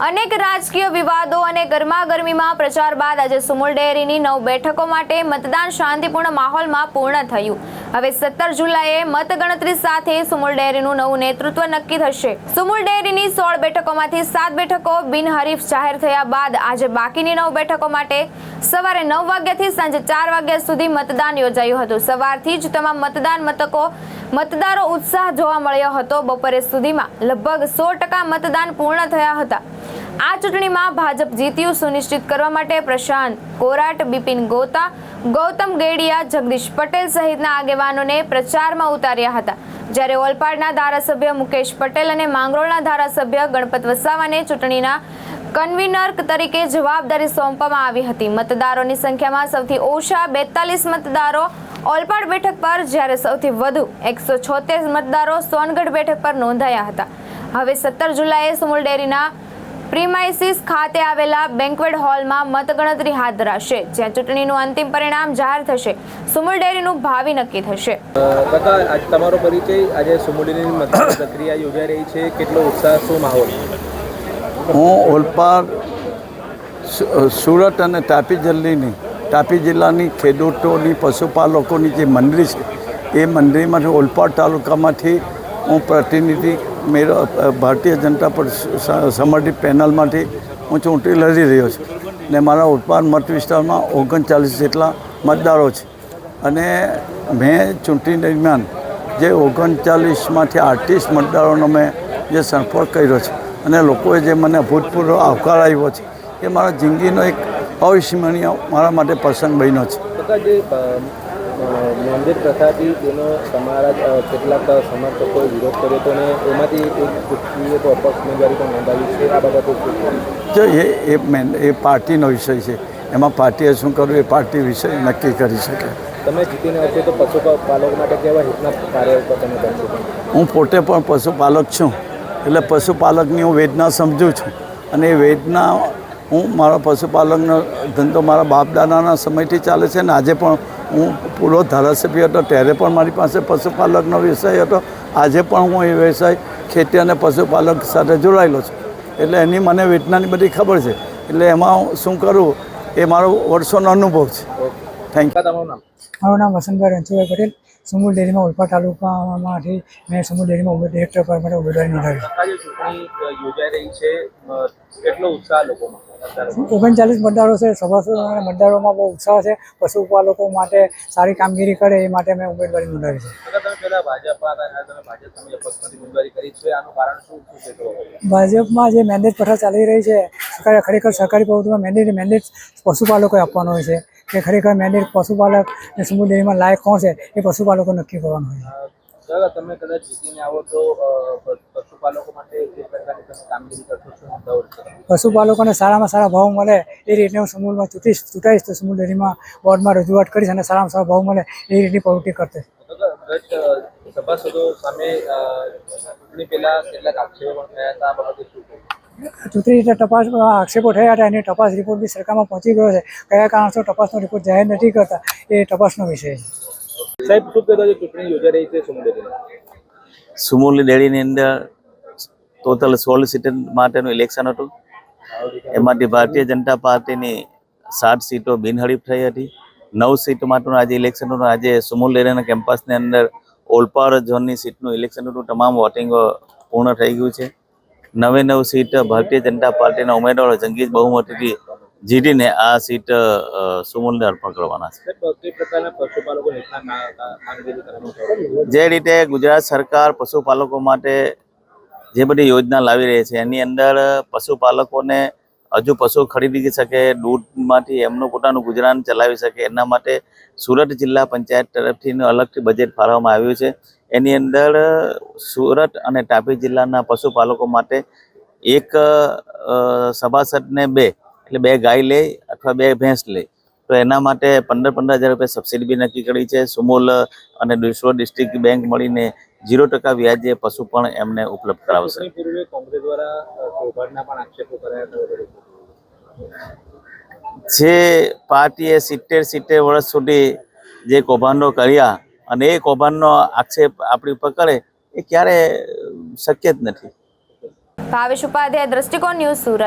અનેક રાજકીય વિવાદો અને ગરમાગરમીમાં પ્રચાર બાદ આજે સુમુલ ડેરીની 9 બેઠકો માટે મતદાન શાંતિપૂર્ણ માહોલમાં પૂર્ણ થયું। હવે 17 જુલાઈએ મતગણતરી સાથે સુમુલ ડેરીનું નવું નેતૃત્વ નક્કી થશે। સુમુલ ડેરીની 16 બેઠકોમાંથી 7 બેઠકો બિનહરીફ જાહેર થયા બાદ આજે બાકીની 9 બેઠકો માટે સવારે 9 વાગ્યાથી સાંજે 4 વાગ્યા સુધી મતદાન યોજાયું હતું। સવારથી જ તમામ મતદારો ઉત્સાહ જોવા મળ્યો હતો। બપોરે સુધીમાં લગભગ 100% મતદાન પૂર્ણ થયા હતા। આ ચૂંટણીમાં ભાજપ જીત્યું સુનિશ્ચિત કરવા માટે પ્રશાંત કોરાટ, બિપિન ગોતા, ગૌતમ ગેડિયા, જગદીશ પટેલ સહિતના આગેવાનોને પ્રચારમાં ઉતાર્યા હતા। જ્યારે ઓલપાડના ધારાસભ્ય મુકેશ પટેલ અને માંગરોળના ધારાસભ્ય ગણપત વસાવાને ચૂંટણીના કન્વીનર તરીકે જવાબદારી સોંપવામાં આવી હતી। મતદારોની સંખ્યામાં સૌથી ઓછા 42 મતદારો ઓલપાડ બેઠક પર, જ્યારે સૌથી વધુ 176 મતદારો સોનગઢ બેઠક પર નોંધાયા હતા। હવે 17 જુલાઈએ સુમુલ ડેરીના પ્રીમાઇસીસ ખાતે આવેલા બેન્ક્વેટ હોલમાં મતગણતરી હાથ ધરાશે, જ્યાં ચૂંટણીનું અંતિમ પરિણામ જાહેર થશે। સુમુલ ડેરીનું ભાવિ નક્કી થશે। કાકા, આજ તમારો પરિચય, આજે સુમુલ ડેરીની મતદાન પ્રક્રિયા યોજાઈ રહી છે, કેટલો ઉત્સાહ, શું માહોલ? હું ઓલપાડ, સુરત અને તાપી જિલ્લાની ખેડૂતોની, પશુપાલકોની જે મંડળી છે એ મંડળીમાંથી ઓલપાડ તાલુકામાંથી હું પ્રતિનિધિ ભારતીય જનતા પાર્ટી સમર્થિત પેનલમાંથી હું ચૂંટણી લડી રહ્યો છું ને મારા ઓલપાડ મત વિસ્તારમાં 39 જેટલા મતદારો છે અને મેં ચૂંટણી દરમિયાન જે 39માંથી 38 મતદારોનો મેં જે સંપર્ક કર્યો છે અને લોકોએ જે મને અભૂતપૂર્વ આવકાર આપ્યો છે એ મારા જિંદગીનો એક અવિસ્મરણીય મારા માટે પ્રસંગ બન્યો છે। મંદિર પ્રથાથી તેનો તમારા કેટલાક સમર્થકોએ વિરોધ કર્યો હતો અને એમાંથી એક વ્યક્તિએ તો અપક્ષ ઉમેદવારી પણ નોંધાવી છે। આ બાબતે જો એ પાર્ટીનો વિષય છે, એમાં પાર્ટીએ શું કરવું એ પાર્ટી વિષય નક્કી કરી શકે। તમે જીતીને આવશો તો પશુપાલકો માટે કેવા હિતના કાર્યો તમે કરશો? હું પોતે પણ પશુપાલક છું, એટલે પશુપાલકની હું વેદના સમજું છું અને એ વેદના હું મારા પશુપાલકનો ધંધો મારા બાપ દાદાના સમયથી ચાલે છે ને આજે પણ હું પૂરો ધારાસભ્ય હતો ત્યારે પણ મારી પાસે પશુપાલકનો વ્યવસાય હતો। આજે પણ હું એ વ્યવસાય ખેતી અને પશુપાલક સાથે જોડાયેલો છું, એટલે એની મને વેદનાની બધી ખબર છે, એટલે એમાં શું કરું એ મારો વર્ષોનો અનુભવ છે। Thank you. તમારું નામ? મારું નામ વસંતભાઈ રણછોડભાઈ પટેલ, સુમુલ ડેરીમાં ઓલપાડ તાલુકામાંથી મેં સુમુલ ડેરીમાં ડિરેક્ટર પર માટે ઉમેદવારી નોંધાવી છે। આજે ચૂંટણી યોજાઈ રહી છે, કેટલો ઉત્સાહ લોકોમાં? 39 મતદારો છે, સભાસદો અને મતદારોમાં બહુ ઉત્સાહ છે। પશુપાલકો માટે સારી કામગીરી કરે એ માટે મેં ઉમેદવારી નોંધાવી છે। તમે પહેલા ભાજપ અપક્ષમાંથી ઉમેદવારી કરી છે, આનું કારણ શું છે? ભાજપમાં જે મેન્ડેટ પ્રથા ચાલી રહી છે, ખરેખર સરકારી પ્રવૃત્તિમાં મેન્ડેટ પશુપાલકોએ આપવાનો હોય છે કે ખરેખર મેન્ડેટ પશુપાલક અને સુમુલ ડેરીમાં લાયક કોણ છે એ પશુપાલકો નક્કી કરવાનું હોય છે। તમે કદાચ જીતીને આવો તો પશુપાલકો માટે જે પ્રકારની તમે કામગીરી કરશો, શું? પશુપાલકોને સારામાં સારા ભાવ મળે એ રીતે હું સુમુલમાં ચૂંટાઈશ તો સુમુલ ડેરીમાં બોર્ડમાં રજૂઆત કરીશ અને સારામાં સારા ભાવ મળે એ રીતની પ્રવૃત્તિ કરશે। સભાસદો સામે ચૂંટણી પહેલા કેટલાક આક્ષેપો પણ થયા હતા, આ બાબતે શું કહ્યું? ચૂંટણી તપાસ આક્ષેપો થયા હતા, એની તપાસ રિપોર્ટ બી સરકારમાં પહોંચી ગયો છે। કયા કારણસર તપાસનો રિપોર્ટ જાહેર નથી કરતા એ તપાસનો વિષય છે। સાહેબ, શું કહેતો છે ચૂંટણી યોજાઈ રહી છે સુમુલ ડેરીમાં? સુમુલ ડેરીની અંદર ટોટલ 16 સીટ માટેનું ઇલેક્શન હતું। એમાંથી ભારતીય જનતા પાર્ટીની 7 સીટો બિનહરીફ થઈ હતી। 9 સીટ માટેનું આજે ઇલેક્શન હતું। આજે સુમુલ ડેરીના કેમ્પસની અંદર ઓલપાડ ઝોનની સીટનું ઇલેક્શન હતું। તમામ વોટિંગ પૂર્ણ થઈ ગયું છે। 9 સીટ ભારતીય જનતા પાર્ટીના ઉમેદવારો જંગી બહુમતીથી જીતીને આ સીટ સુમુલને અર્પણ કરવાના છે। જે રીતે ગુજરાત સરકાર પશુપાલકો માટે જે બધી યોજના લાવી રહી છે એની અંદર પશુપાલકોને હજુ પશુ ખરીદી શકે, દૂધમાંથી એમનું પોતાનું ગુજરાન ચલાવી શકે, એના માટે સુરત જિલ્લા પંચાયત તરફથી અલગથી બજેટ ફાળવવામાં આવ્યું છે। એની અંદર સુરત અને તાપી જિલ્લાના પશુપાલકો માટે એક સભાસદને 2 એટલે 2 ગાય લે અથવા 2 ભેંસ લે તો એના માટે 15,000 રૂપિયા સબસિડી બી નક્કી કરી છે। સુમુલ અને સુરત ડિસ્ટ્રિક્ટ બેંક મળીને 0% વ્યાજે પશુ પણ એમને ઉપલબ્ધ કરાવશે। કોંગ્રેસ દ્વારા કૌભાંડના પણ આક્ષેપો કર્યા જે પાર્ટીએ 70 વર્ષ સુધી જે કૌભાંડો કર્યા અને એ કૌભાંડનો આક્ષેપ આપણી ઉપર કરે એ ક્યારે શક્ય જ નથી। ભાવેશ ઉપાધ્યાય, દ્રષ્ટિકોણ ન્યૂઝ, સુરત.